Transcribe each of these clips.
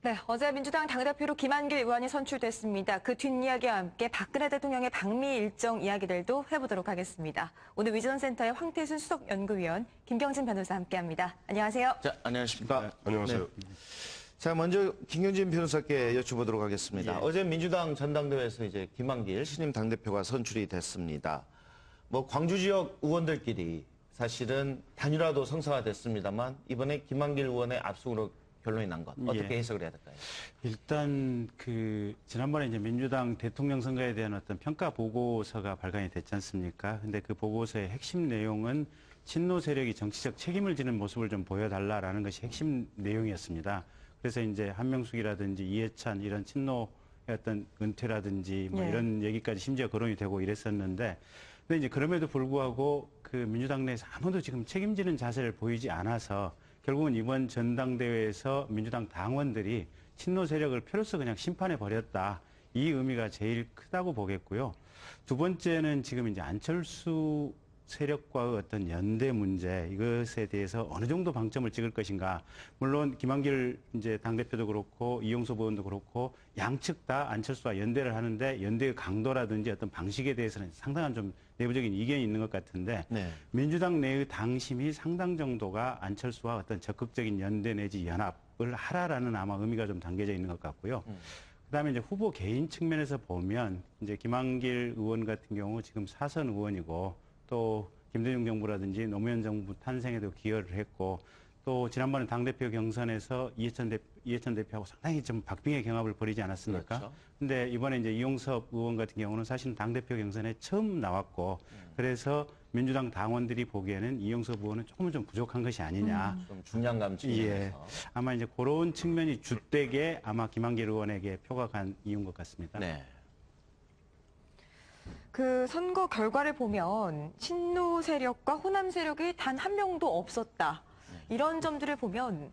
네, 어제 민주당 당대표로 김한길 의원이 선출됐습니다. 그 뒷이야기와 함께 박근혜 대통령의 방미 일정 이야기들도 해보도록 하겠습니다. 오늘 위전센터의 황태순 수석연구위원, 김경진 변호사 함께합니다. 안녕하세요. 자, 안녕하십니까. 네, 안녕하세요. 네. 자, 먼저 김경진 변호사께 여쭤보도록 하겠습니다. 예. 어제 민주당 전당대회에서 이제 김한길 신임 당대표가 선출이 됐습니다. 뭐 광주 지역 의원들끼리 사실은 단일화도 성사됐습니다만 이번에 김한길 의원의 압승으로 결론이 난 것 어떻게 해석을 해야 될까요? 일단 지난번에 이제 민주당 대통령 선거에 대한 어떤 평가 보고서가 발간이 됐지 않습니까? 근데 그 보고서의 핵심 내용은 친노 세력이 정치적 책임을 지는 모습을 좀 보여달라라는 것이 핵심 내용이었습니다. 그래서 이제 한명숙이라든지 이해찬 이런 친노의 어떤 은퇴라든지 뭐 이런 얘기까지 심지어 거론이 되고 이랬었는데, 근데 이제 그럼에도 불구하고 그 민주당 내에서 아무도 지금 책임지는 자세를 보이지 않아서 결국은 이번 전당대회에서 민주당 당원들이 친노 세력을 표로서 그냥 심판해 버렸다. 이 의미가 제일 크다고 보겠고요. 두 번째는 지금 이제 안철수 세력과의 어떤 연대 문제, 이것에 대해서 어느 정도 방점을 찍을 것인가. 물론 김한길 이제 당대표도 그렇고 이용섭 의원도 그렇고 양측 다 안철수와 연대를 하는데 연대의 강도라든지 어떤 방식에 대해서는 상당한 좀 내부적인 이견이 있는 것 같은데, 네. 민주당 내의 당심이 상당 정도가 안철수와 어떤 적극적인 연대 내지 연합을 하라라는 아마 의미가 좀 담겨져 있는 것 같고요. 그다음에 이제 후보 개인 측면에서 보면 이제 김한길 의원 같은 경우 지금 사선 의원이고, 또 김대중 정부라든지 노무현 정부 탄생에도 기여를 했고, 또 지난번에 당대표 경선에서 이해찬 대표하고 상당히 좀 박빙의 경합을 벌이지 않았습니까? 그렇죠. 근데 이번에 이제 이용섭 의원 같은 경우는 사실은 당대표 경선에 처음 나왔고, 그래서 민주당 당원들이 보기에는 이용섭 의원은 조금은 좀 부족한 것이 아니냐. 좀 중량감 측면에서. 아마 이제 그런 측면이 주되게 아마 김한길 의원에게 표가 간 이유인 것 같습니다. 네. 그 선거 결과를 보면 친노 세력과 호남 세력이 단 한 명도 없었다. 이런 점들을 보면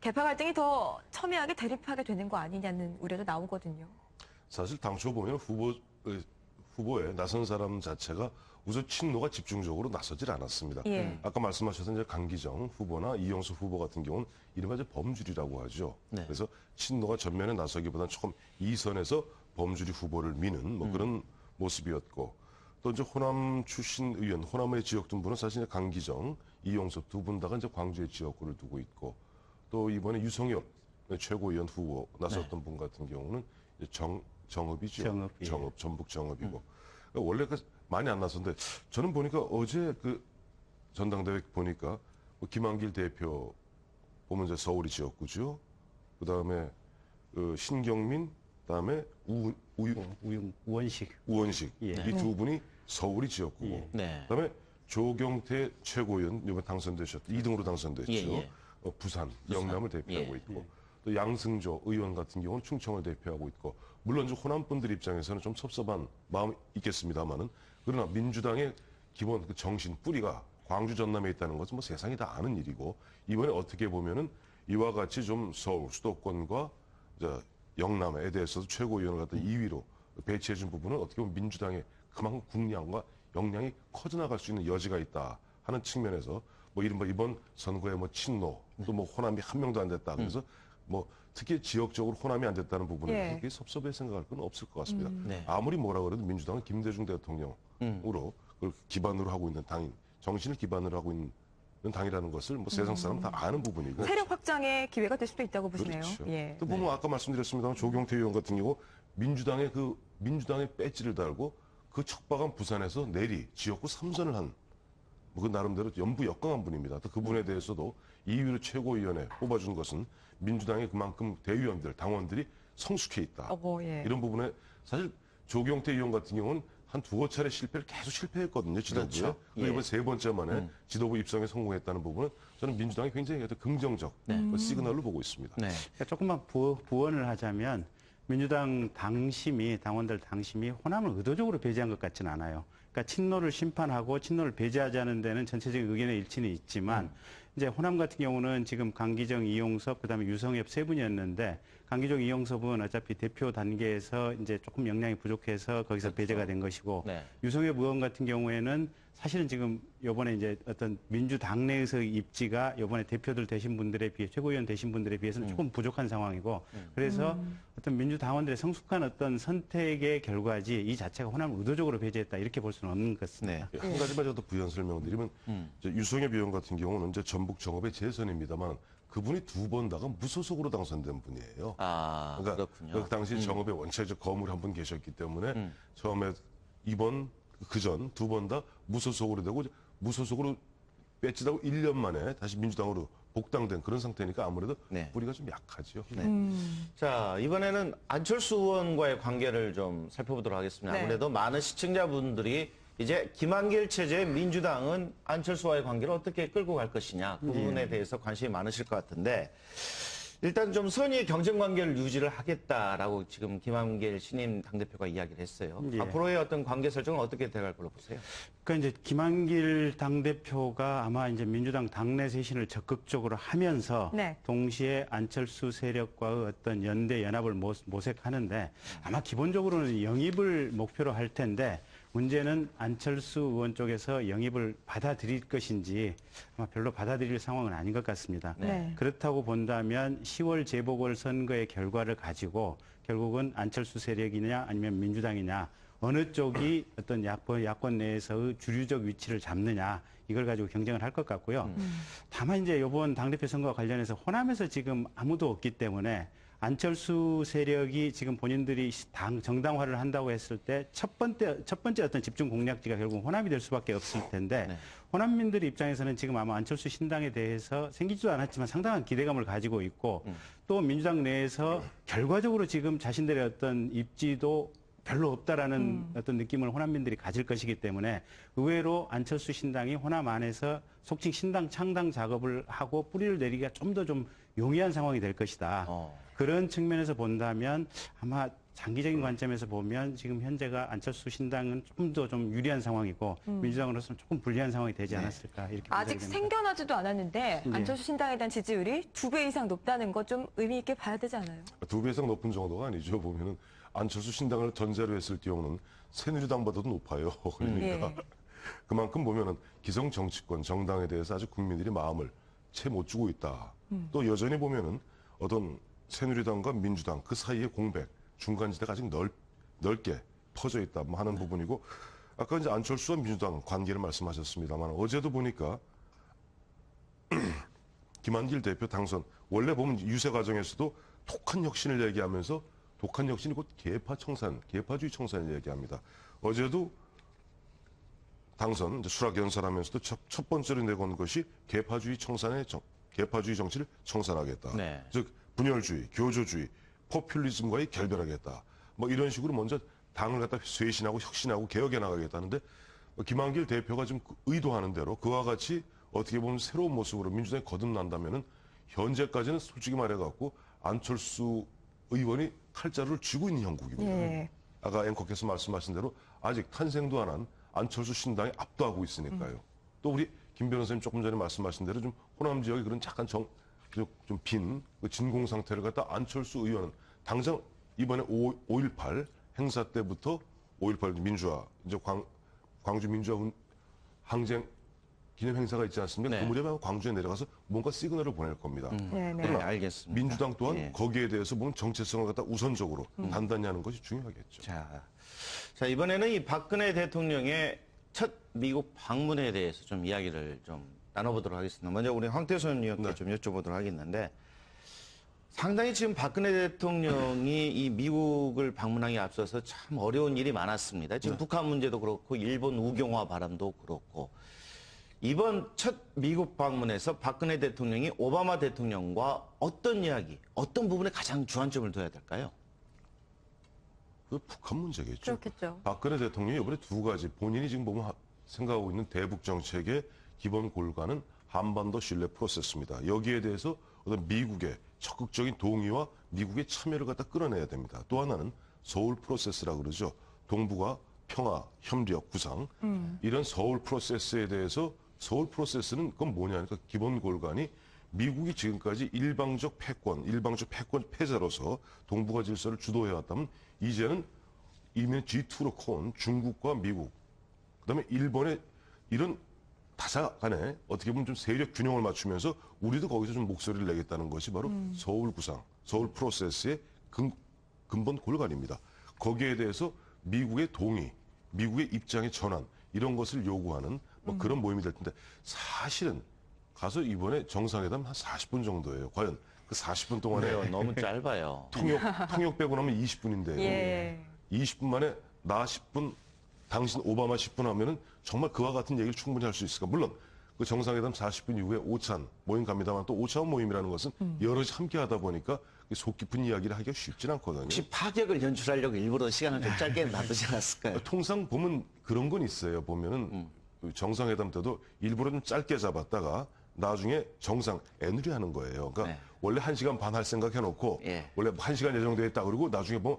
개파 갈등이 더 첨예하게 대립하게 되는 거 아니냐는 우려도 나오거든요. 사실 당초 보면 후보에 나선 사람 자체가 우선 친노가 집중적으로 나서질 않았습니다. 예. 아까 말씀하셨던 이제 강기정 후보나 이영수 후보 같은 경우는 이른바 이제 범주리라고 하죠. 네. 그래서 친노가 전면에 나서기보다는 조금 이선에서 범주리 후보를 미는 뭐 그런 모습이었고, 또 이제 호남 출신 의원, 호남의 지역 등분은 사실 이제 강기정, 이용섭 두 분 다가 이제 광주의 지역구를 두고 있고, 또 이번에 유성엽 최고위원 후보 나섰던 분 같은 경우는 이제 정읍이죠. 정읍, 예. 정읍, 전북 정읍이고. 그러니까 원래 많이 안 나섰는데, 저는 보니까 어제 그 전당대회 보니까 뭐 김한길 대표 보면 이제 서울이 지역구죠. 그 다음에 신경민, 그다음에 우원식. 우원식 예. 이 두 분이 서울이 지역구고, 예. 네. 그다음에 조경태 최고위원 이번 당선되셨죠. 2등으로 당선됐죠. 예, 예. 부산, 영남을 대표하고 예. 있고, 또 양승조 의원 같은 경우는 충청을 대표하고 있고, 물론 좀 호남 분들 입장에서는 좀 섭섭한 마음이 있겠습니다만은, 그러나 민주당의 기본 그 정신 뿌리가 광주 전남에 있다는 것은 뭐 세상이 다 아는 일이고, 이번에 어떻게 보면은 이와 같이 좀 서울 수도권과 영남에 대해서도 최고위원을 갖다 2위로 배치해준 부분은 어떻게 보면 민주당의 그만큼 국량과 역량이 커져나갈 수 있는 여지가 있다 하는 측면에서, 뭐 이른바 이번 선거에 뭐 친노 또 뭐 호남이 한 명도 안 됐다, 그래서 뭐 특히 지역적으로 호남이 안 됐다는 부분에 예. 그렇게 섭섭해 생각할 건 없을 것 같습니다. 네. 아무리 뭐라 그래도 민주당은 김대중 대통령으로 그걸 기반으로 하고 있는 당인, 정신을 기반으로 하고 있는 당이라는 것을 뭐 세상 사람 다 아는 부분이고. 세력 확장의 기회가 될 수도 있다고 보시네요. 그렇죠. 예. 또 보면 아까 말씀드렸습니다만 조경태 의원 같은 경우 민주당의 배지를 달고 그 척박한 부산에서 내리 지역구 3선을 한 그 나름대로 연부 역강한 분입니다. 또 그분에 대해서도 2위로 최고위원회 뽑아준 것은 민주당의 그만큼 대의원들, 당원들이 성숙해 있다. 예. 이런 부분에 사실 조경태 의원 같은 경우는 한 두어 차례 실패를 계속 실패했거든요, 지도부에. 그렇죠. 그리고 예. 이번 세 번째 만에 지도부 입성에 성공했다는 부분은 저는 민주당이 굉장히 어떤 긍정적 시그널로 보고 있습니다. 네. 그러니까 조금만 부언을 하자면, 민주당 당원들 당심이 호남을 의도적으로 배제한 것 같지는 않아요. 그러니까 친노를 심판하고 친노를 배제하자는 데는 전체적인 의견의 일치는 있지만, 이제 호남 같은 경우는 지금 강기정, 이용섭, 그다음에 유성엽 세 분이었는데, 강기정, 이용섭은 어차피 대표 단계에서 이제 조금 역량이 부족해서 거기서 배제가 된 것이고, 네. 유성엽 의원 같은 경우에는 사실은 지금 요번에 이제 어떤 민주당 내에서 입지가 요번에 대표들 되신 분들에 비해 최고위원 되신 분들에 비해서는 조금 부족한 상황이고 그래서 어떤 민주당원들의 성숙한 어떤 선택의 결과지 이 자체가 호남을 의도적으로 배제했다 이렇게 볼 수는 없는 것 같습니다. 네. 한 가지만 저도 부연 설명드리면 이제 유승엽 의원 같은 경우는 이제 전북 정읍의 재선입니다만 그분이 2번 다가 무소속으로 당선된 분이에요. 아, 그러니까 그렇군요. 그 당시 정읍에 원체적 거물이 한 분 계셨기 때문에 처음에 이번 그전 2번 다 무소속으로 되고 무소속으로 배치되고 1년 만에 다시 민주당으로 복당된 그런 상태니까 아무래도 네. 뿌리가 좀 약하죠. 자, 이번에는 안철수 의원과의 관계를 좀 살펴보도록 하겠습니다. 네. 아무래도 많은 시청자분들이 이제 김한길 체제의 민주당은 안철수와의 관계를 어떻게 끌고 갈 것이냐 그 부분에 대해서 관심이 많으실 것 같은데 일단 좀 선의의 경쟁 관계를 유지를 하겠다라고 지금 김한길 신임 당대표가 이야기를 했어요. 예. 앞으로의 어떤 관계 설정은 어떻게 돼갈 걸로 보세요? 그러니까 이제 김한길 당대표가 아마 이제 민주당 당내 쇄신을 적극적으로 하면서 네. 동시에 안철수 세력과의 어떤 연대 연합을 모색하는데 아마 기본적으로는 영입을 목표로 할 텐데 문제는 안철수 의원 쪽에서 영입을 받아들일 것인지 아마 별로 받아들일 상황은 아닌 것 같습니다. 네. 그렇다고 본다면 10월 재보궐선거의 결과를 가지고 결국은 안철수 세력이냐 아니면 민주당이냐 어느 쪽이 어떤 야권 내에서의 주류적 위치를 잡느냐 이걸 가지고 경쟁을 할 것 같고요. 다만 이제 이번 당대표 선거와 관련해서 호남에서 지금 아무도 없기 때문에 안철수 세력이 지금 본인들이 정당화를 한다고 했을 때 첫 번째 어떤 집중 공략지가 결국 호남이 될 수밖에 없을 텐데 네. 호남민들 입장에서는 지금 아마 안철수 신당에 대해서 생기지도 않았지만 상당한 기대감을 가지고 있고 또 민주당 내에서 결과적으로 지금 자신들의 어떤 입지도 별로 없다라는 어떤 느낌을 호남민들이 가질 것이기 때문에 의외로 안철수 신당이 호남 안에서 속칭 신당 창당 작업을 하고 뿌리를 내리기가 좀 더 좀 용이한 상황이 될 것이다. 그런 측면에서 본다면 아마 장기적인 관점에서 보면 지금 현재가 안철수 신당은 좀 더 좀 유리한 상황이고 민주당으로서는 조금 불리한 상황이 되지 않았을까 이렇게 아직 생각이 됩니다. 생겨나지도 않았는데 네. 안철수 신당에 대한 지지율이 2배 이상 높다는 거 좀 의미 있게 봐야 되지 않아요? 2배 이상 높은 정도가 아니죠. 보면은 안철수 신당을 전제로 했을 경우는 새누리당보다도 높아요. 그러니까 예. 그만큼 보면은 기성 정치권 정당에 대해서 아주 국민들이 마음을 채 못 주고 있다. 또 여전히 보면은 어떤 새누리당과 민주당 그 사이의 공백 중간지대가 아직 넓게 퍼져 있다 뭐 하는 부분이고 아까 이제 안철수와 민주당 관계를 말씀하셨습니다만 어제도 보니까 김한길 대표 당선 원래 보면 유세 과정에서도 독한 혁신을 얘기하면서 독한 혁신이 곧 개파주의 청산을 얘기합니다. 어제도 당선 이제 수락 연설하면서도 첫 번째로 내건 것이 개파주의 정치를 청산하겠다. 네. 즉 분열주의, 교조주의, 포퓰리즘과의 결별하겠다. 뭐 이런 식으로 먼저 당을 갖다 쇄신하고 혁신하고 개혁해 나가겠다는데 김한길 대표가 좀 의도하는 대로 그와 같이 어떻게 보면 새로운 모습으로 민주당이 거듭난다면은 현재까지는 솔직히 말해갖고 안철수 의원이 칼자루를 쥐고 있는 형국이거든요. 예. 아까 앵커께서 말씀하신 대로 아직 탄생도 안 한 안철수 신당이 압도하고 있으니까요. 또 우리 김 변호사님 조금 전에 말씀하신 대로 좀 호남 지역의 그런 약간 좀 빈 진공 상태를 갖다 안철수 의원은 당장 이번에 5.18 행사 때부터 5.18 민주화 이제 광주 민주화 항쟁 기념 행사가 있지 않습니까? 네. 그 무렵에 아마 광주에 내려가서 뭔가 시그널을 보낼 겁니다. 네, 네. 네, 알겠습니다. 민주당 또한 예. 거기에 대해서 뭔 정체성을 갖다 우선적으로 단단히 하는 것이 중요하겠죠. 자, 이번에는 이 박근혜 대통령의 첫 미국 방문에 대해서 좀 이야기를 좀 나눠보도록 하겠습니다. 먼저 우리 황태선 의원께 좀 여쭤보도록 하겠는데 상당히 지금 박근혜 대통령이 이 미국을 방문하기에 앞서서 참 어려운 일이 많았습니다. 지금 북한 문제도 그렇고 일본 우경화 바람도 그렇고 이번 첫 미국 방문에서 박근혜 대통령이 오바마 대통령과 어떤 이야기, 어떤 부분에 가장 주안점을 둬야 될까요? 그 북한 문제겠죠. 그렇겠죠. 박근혜 대통령이 이번에 두 가지 본인이 지금 보면 생각하고 있는 대북 정책의 기본 골간은 한반도 신뢰 프로세스입니다. 여기에 대해서 어떤 미국의 적극적인 동의와 미국의 참여를 갖다 끌어내야 됩니다. 또 하나는 서울 프로세스라 그러죠. 동북아 평화, 협력, 구상. 이런 서울 프로세스에 대해서 서울 프로세스는 그건 뭐냐니까 기본 골간이 미국이 지금까지 일방적 패권 패자로서 동북아 질서를 주도해왔다면 이제는 이미 G2로 커온 중국과 미국, 그다음에 일본의 이런 다사 간에 어떻게 보면 좀 세력 균형을 맞추면서 우리도 거기서 좀 목소리를 내겠다는 것이 바로 서울 구상, 서울 프로세스의 근본 골간입니다. 거기에 대해서 미국의 동의, 미국의 입장의 전환 이런 것을 요구하는 뭐 그런 모임이 될 텐데 사실은 가서 이번에 정상회담 한 40분 정도예요. 과연 그 40분 동안에 그래요. 너무 짧아요. 통역 빼고 나면 20분인데요. 예. 20분 만에 나 10분, 당신 오바마 10분 하면은 정말 그와 같은 얘기를 충분히 할 수 있을까? 물론 그 정상회담 40분 이후에 오찬 모임 갑니다만 또 오찬 모임이라는 것은 여럿이 함께 하다 보니까 속 깊은 이야기를 하기가 쉽진 않거든요. 혹시 파격을 연출하려고 일부러 시간을 좀 짧게 놔두지 않았을까요? 통상 보면 그런 건 있어요. 보면은 정상회담 때도 일부러 좀 짧게 잡았다가 나중에 정상 애누리 하는 거예요. 그러니까 네. 원래 1시간 반 할 생각 해놓고 예. 원래 1시간 예정되어 있다 그러고 나중에 보면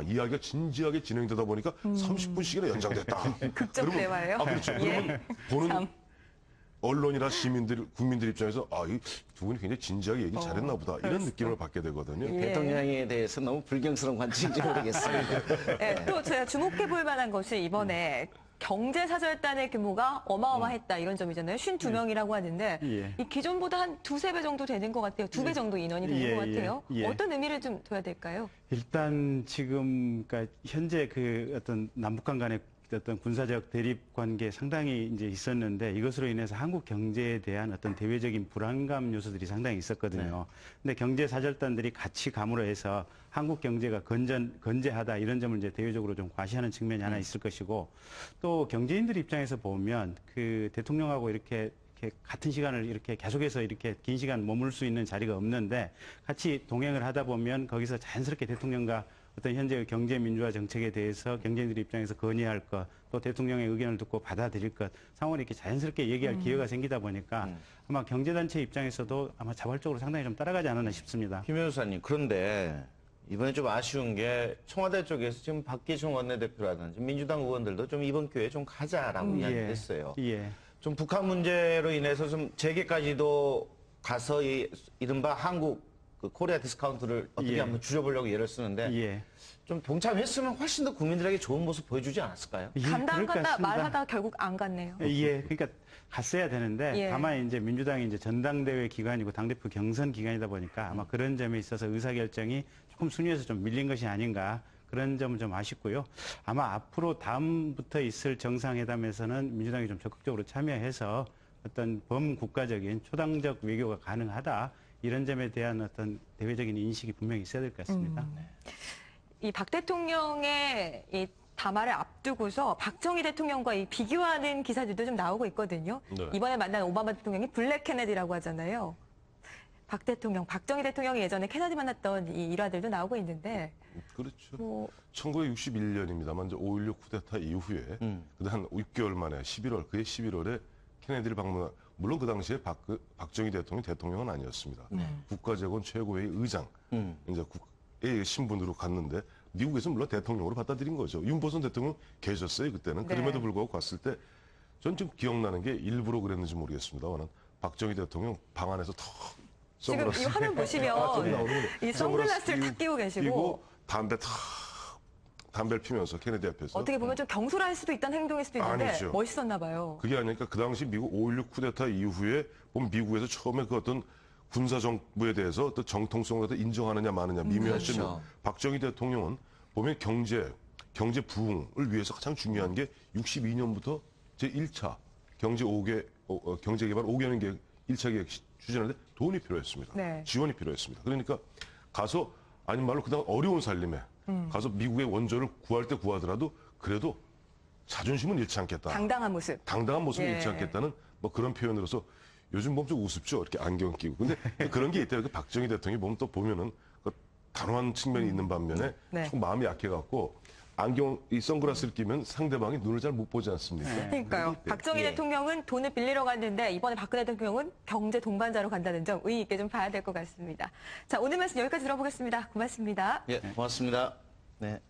이야기가 진지하게 진행되다 보니까 30분씩이나 연장됐다. 극적 그러면- 대화예요. 그렇죠. 그러면 보는 언론이나 시민들, 국민들 입장에서 이 두 분이 굉장히 진지하게 얘기 잘했나 보다 이런 느낌을 받게 되거든요. 예. 대통령에 대해서 너무 불경스러운 관측인지 모르겠습니다. 네, 또 제가 주목해 볼 만한 것이 이번에 경제사절단의 규모가 어마어마했다 이런 점이잖아요. 52명이라고 하는데 예. 이 기존보다 한 두세 배 정도 되는 것 같아요. 2배 정도 인원이 되는 예, 것 같아요. 예. 어떤 의미를 좀 둬야 될까요? 일단 지금 그러니까 현재 그 어떤 남북한 간의 어떤 군사적 대립 관계 상당히 이제 있었는데 이것으로 인해서 한국 경제에 대한 어떤 대외적인 불안감 요소들이 상당히 있었거든요. 근데 경제 사절단들이 같이 감으로 해서 한국 경제가 건재하다 이런 점을 이제 대외적으로 좀 과시하는 측면이 하나 있을 것이고 또 경제인들 입장에서 보면 그 대통령하고 이렇게 같은 시간을 이렇게 계속해서 이렇게 긴 시간 머물 수 있는 자리가 없는데 같이 동행을 하다 보면 거기서 자연스럽게 대통령과 어떤 현재의 경제 민주화 정책에 대해서 경제인들 입장에서 건의할 것, 또 대통령의 의견을 듣고 받아들일 것, 상호를 이렇게 자연스럽게 얘기할 기회가 생기다 보니까 아마 경제단체 입장에서도 아마 자발적으로 상당히 좀 따라가지 않았나 싶습니다. 김 변호사님, 그런데 이번에 좀 아쉬운 게 청와대 쪽에서 지금 박기중 원내대표라든지 민주당 의원들도 좀 이번 기회에 좀 가자라고 이야기했어요. 예. 좀 북한 문제로 인해서 좀 재계까지도 가서 이른바 한국 그 코리아 디스카운트를 어떻게 예. 한번 줄여보려고 예를 쓰는데 예. 좀 동참했으면 훨씬 더 국민들에게 좋은 모습 보여주지 않았을까요? 예, 간다 안 그럴 것 간다 같습니다. 말하다가 결국 안 갔네요. 예, 그러니까 갔어야 되는데 예. 다만 이제 민주당이 이제 전당대회 기간이고 당대표 경선 기간이다 보니까 아마 그런 점에 있어서 의사결정이 조금 순위에서 좀 밀린 것이 아닌가 그런 점은 좀 아쉽고요. 아마 앞으로 다음부터 있을 정상회담에서는 민주당이 좀 적극적으로 참여해서 어떤 범국가적인 초당적 외교가 가능하다 이런 점에 대한 어떤 대외적인 인식이 분명히 있어야 될 것 같습니다. 이 박 대통령의 이 담화를 앞두고서 박정희 대통령과 이 비교하는 기사들도 좀 나오고 있거든요. 네. 이번에 만난 오바마 대통령이 블랙 케네디라고 하잖아요. 박 대통령, 박정희 대통령이 예전에 케네디 만났던 이 일화들도 나오고 있는데 그렇죠. 뭐 1961년입니다만 이제 5.16 쿠데타 이후에 한 6개월 만에 11월 그해 11월에 케네디를 방문한 물론 그 당시에 박정희 대통령은 아니었습니다. 국가재건 최고회의 의장 이제 국의 신분으로 갔는데 미국에서 물론 대통령으로 받아들인 거죠. 윤보선 대통령 계셨어요 그때는. 네. 그럼에도 불구하고 갔을 때 전 좀 기억나는 게 일부러 그랬는지 모르겠습니다만 박정희 대통령 방 안에서 턱 지금 이 화면 보시면 이 선글라스를 탁 끼고 계시고 끼고 담배를 피면서 케네디 앞에서 어떻게 보면 좀 경솔할 수도 있다는 행동일 수도 있는데 아니죠. 멋있었나 봐요. 그게 아니니까 그 당시 미국 5.16 쿠데타 이후에 보면 미국에서 처음에 그 어떤 군사정부에 대해서 어떤 정통성을 갖다 인정하느냐 마느냐 미묘한 질문. 그렇죠. 박정희 대통령은 보면 경제 부흥을 위해서 가장 중요한 게 62년부터 제1차 경제 5개, 경제개발 5개년 계획 1차 계획 추진하는데 돈이 필요했습니다. 네. 지원이 필요했습니다. 그러니까 가서 아닌 말로 그다음 어려운 살림에 가서 미국의 원조를 구할 때 구하더라도 그래도 자존심은 잃지 않겠다. 당당한 모습. 당당한 모습을 예. 잃지 않겠다는 뭐 그런 표현으로서 요즘 보면 좀 우습죠. 이렇게 안경 끼고. 근데 그런 게 있대요. 그 박정희 대통령이 보면 또 보면은 그 단호한 측면이 있는 반면에 네. 조금 마음이 약해갖고 이 선글라스를 끼면 상대방이 눈을 잘 못 보지 않습니까? 그러니까요. 박정희 예. 대통령은 돈을 빌리러 갔는데 이번에 박근혜 대통령은 경제 동반자로 간다는 점 의의 있게 좀 봐야 될 것 같습니다. 자, 오늘 말씀 여기까지 들어보겠습니다. 고맙습니다. 예, 고맙습니다. 네.